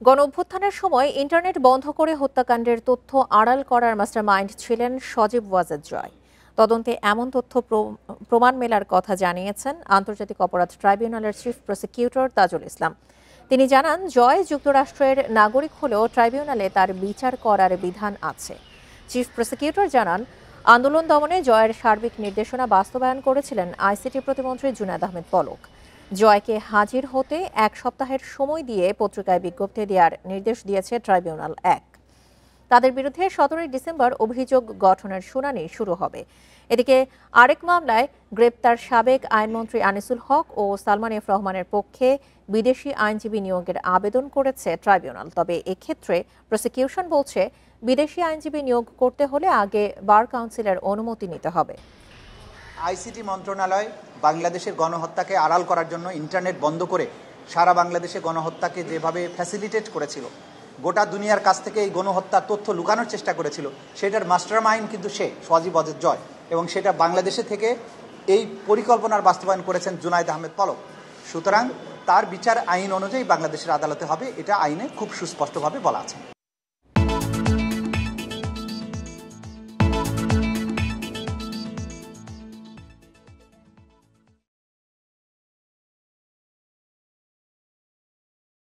গণঅভ্যুত্থানের সময় ইন্টারনেট বন্ধ করে হত্যাকাণ্ডের তথ্য আড়াল করার মাস্টারমাইন্ড ছিলেন সজীব ওয়াজেদ জয়। তদন্তে এমন তথ্য প্রমাণ মেলার কথা জানিয়েছেন আন্তর্জাতিক অপরাধ ট্রাইব্যুনালের চিফ প্রসিকিউটর তাজুল ইসলাম। তিনি জানান, জয় যুক্তরাষ্ট্রের নাগরিক হলেও ট্রাইব্যুনালে তার বিচার করার বিধান আছে। চিফ প্রসিকিউটর জানান, আন্দোলন দমনে জয়ের সার্বিক নির্দেশনা বাস্তবায়ন করেছিলেন আইসিটি প্রতিমন্ত্রী জুনায়েদ আহমেদ পলক। জয়কে হাজির হতে 1 সপ্তাহের সময় দিয়ে পত্রিকায় বিজ্ঞপ্তি দেওয়ার নির্দেশ দিয়েছে ট্রাইব্যুনাল 1। তাদের বিরুদ্ধে 17 ডিসেম্বর অভিযোগ গঠনের শুনানি শুরু হবে। এদিকে আরেক মামলায় গ্রেপ্তার সাবেক আইনমন্ত্রী আনিসুল হক ও সালমান এফ রহমানের পক্ষে বিদেশি আইনজীবী নিয়োগের আবেদন করেছে ট্রাইব্যুনাল। তবে এক্ষেত্রে প্রসিকিউশন বলছে, বিদেশি আইনজীবী নিয়োগ করতে হলে আগে বার কাউন্সিলের অনুমতি নিতে হবে। আইসিটি মন্ত্রণালয় বাংলাদেশের গণহত্যাকে আড়াল করার জন্য ইন্টারনেট বন্ধ করে সারা বাংলাদেশে গণহত্যাকে যেভাবে ফ্যাসিলিটেট করেছিল, গোটা দুনিয়ার কাছ থেকে এই গণহত্যার তথ্য লুকানোর চেষ্টা করেছিল, সেটার মাস্টারমাইন্ড কিন্তু সে সজীব ওয়াজেদ জয়, এবং সেটা বাংলাদেশে থেকে এই পরিকল্পনার বাস্তবায়ন করেছেন জুনায়েদ আহমেদ পলক। সুতরাং তার বিচার আইন অনুযায়ী বাংলাদেশের আদালতে হবে, এটা আইনে খুব সুস্পষ্টভাবে বলা আছে।